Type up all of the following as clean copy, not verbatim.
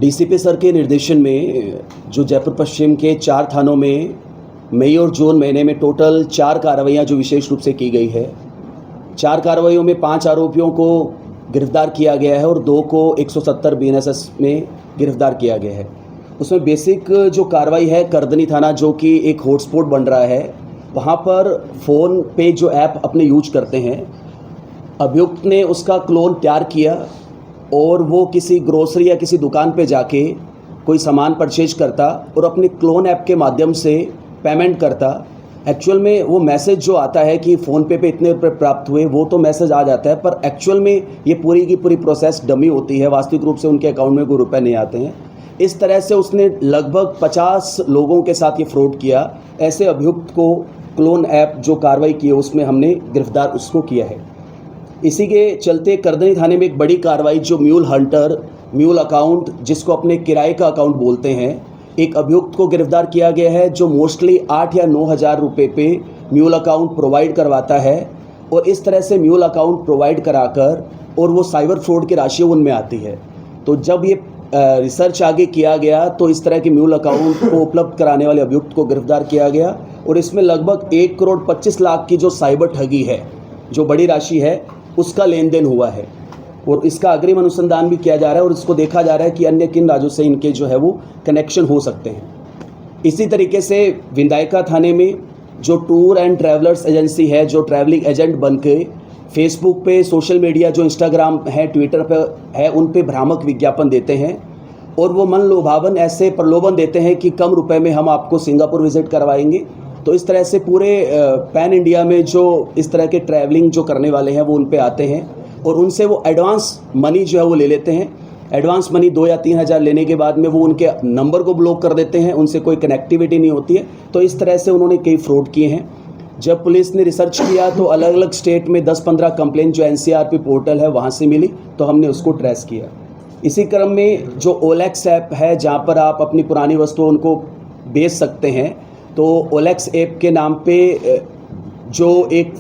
DCP sir के निर्देशन में जो जयपुर पश्चिम के 4 थानों में मई और जून महीने में टोटल 4 कार्रवाइयाँ जो विशेष रूप से की गई है। 4 कार्रवाइयों में 5 आरोपियों को गिरफ्तार किया गया है और 2 को 170 बीएनएसएस में गिरफ्तार किया गया है। उसमें बेसिक जो कार्रवाई है, करदनी थाना जो कि एक हॉटस्पॉट बन रहा है, वहाँ पर फ़ोन पे जो ऐप अपने यूज करते हैं, अभियुक्त ने उसका क्लोन तैयार किया और वो किसी ग्रोसरी या किसी दुकान पे जाके कोई सामान परचेज करता और अपने क्लोन ऐप के माध्यम से पेमेंट करता। एक्चुअल में वो मैसेज जो आता है कि फ़ोनपे पे इतने रुपये प्राप्त हुए, वो तो मैसेज आ जाता है, पर एक्चुअल में ये पूरी की पूरी प्रोसेस डमी होती है। वास्तविक रूप से उनके अकाउंट में कोई रुपये नहीं आते हैं। इस तरह से उसने लगभग 50 लोगों के साथ ये फ्रॉड किया। ऐसे अभियुक्त को क्लोन ऐप जो कार्रवाई की है उसमें हमने गिरफ्तार उसको किया है। इसी के चलते करदनी थाने में एक बड़ी कार्रवाई जो म्यूल हंटर, म्यूल अकाउंट जिसको अपने किराए का अकाउंट बोलते हैं, एक अभियुक्त को गिरफ्तार किया गया है जो मोस्टली 8 या 9 हज़ार रुपये पे म्यूल अकाउंट प्रोवाइड करवाता है और इस तरह से म्यूल अकाउंट प्रोवाइड कराकर और वो साइबर फ्रॉड की राशि उनमें आती है। तो जब ये रिसर्च आगे किया गया तो इस तरह के म्यूल अकाउंट को उपलब्ध कराने वाले अभियुक्त को गिरफ्तार किया गया और इसमें लगभग 1 करोड़ 25 लाख की जो साइबर ठगी है, जो बड़ी राशि है, उसका लेन देन हुआ है और इसका अग्रिम अनुसंधान भी किया जा रहा है और इसको देखा जा रहा है कि अन्य किन राज्यों से इनके जो है वो कनेक्शन हो सकते हैं। इसी तरीके से विधायका थाने में जो टूर एंड ट्रैवलर्स एजेंसी है, जो ट्रैवलिंग एजेंट बन के फेसबुक पे, सोशल मीडिया जो इंस्टाग्राम है, ट्विटर पे है, उन पे भ्रामक विज्ञापन देते हैं और वो मन लोभावन ऐसे प्रलोभन देते हैं कि कम रुपए में हम आपको सिंगापुर विजिट करवाएंगे। तो इस तरह से पूरे पैन इंडिया में जो इस तरह के ट्रैवलिंग जो करने वाले हैं वो उन पे आते हैं और उनसे वो एडवांस मनी जो है वो ले लेते हैं। एडवांस मनी 2 या 3 हज़ार लेने के बाद में वो उनके नंबर को ब्लॉक कर देते हैं, उनसे कोई कनेक्टिविटी नहीं होती है। तो इस तरह से उन्होंने कई फ्रॉड किए हैं। जब पुलिस ने रिसर्च किया तो अलग अलग स्टेट में 10-15 कंप्लेंट जो एनसीआरपी पोर्टल है वहाँ से मिली, तो हमने उसको ट्रेस किया। इसी क्रम में जो ओलेक्स ऐप है जहाँ पर आप अपनी पुरानी वस्तुओं उनको बेच सकते हैं, तो ओलेक्स ऐप के नाम पे जो एक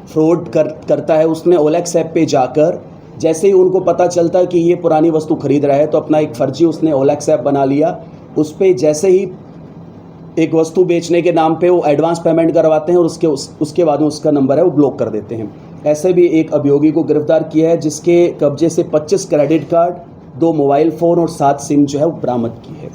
फ्रॉड करता है उसने ओलेक्स ऐप पे जाकर जैसे ही उनको पता चलता है कि ये पुरानी वस्तु खरीद रहा है तो अपना एक फर्जी उसने ओलेक्स ऐप बना लिया। उस पर जैसे ही एक वस्तु बेचने के नाम पे वो एडवांस पेमेंट करवाते हैं और उसके बाद में उसका नंबर है वो ब्लॉक कर देते हैं। ऐसे भी एक अभियोगी को गिरफ्तार किया है जिसके कब्जे से 25 क्रेडिट कार्ड, 2 मोबाइल फ़ोन और 7 सिम जो है वो बरामद की है।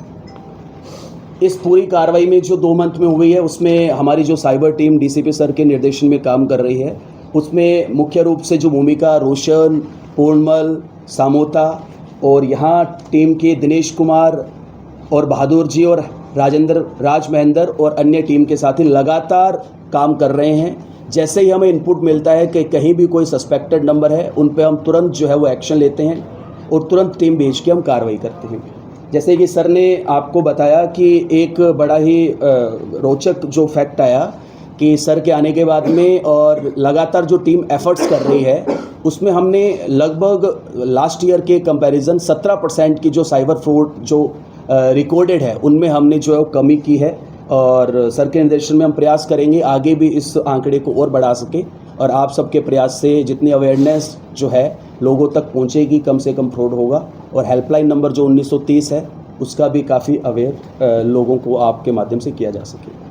इस पूरी कार्रवाई में जो 2 मंथ में हुई है उसमें हमारी जो साइबर टीम डीसीपी सर के निर्देशन में काम कर रही है, उसमें मुख्य रूप से जो भूमिका रोशन, पूर्णमल, सामोता और यहाँ टीम के दिनेश कुमार और बहादुर जी और राज महेंद्र और अन्य टीम के साथी लगातार काम कर रहे हैं। जैसे ही हमें इनपुट मिलता है कि कहीं भी कोई सस्पेक्टेड नंबर है, उन पे हम तुरंत जो है वो एक्शन लेते हैं और तुरंत टीम भेज के हम कार्रवाई करते हैं। जैसे कि सर ने आपको बताया कि एक बड़ा ही रोचक जो फैक्ट आया कि सर के आने के बाद में और लगातार जो टीम एफर्ट्स कर रही है उसमें हमने लगभग लास्ट ईयर के कंपैरिजन 17% की जो साइबर फ्रॉड जो रिकॉर्डेड है उनमें हमने जो है वो कमी की है और सर के निर्देशन में हम प्रयास करेंगे आगे भी इस आंकड़े को और बढ़ा सके और आप सबके प्रयास से जितनी अवेयरनेस जो है लोगों तक पहुंचेगी, कम से कम फ्रॉड होगा। और हेल्पलाइन नंबर जो 1930 है उसका भी काफ़ी अवेयर लोगों को आपके माध्यम से किया जा सके।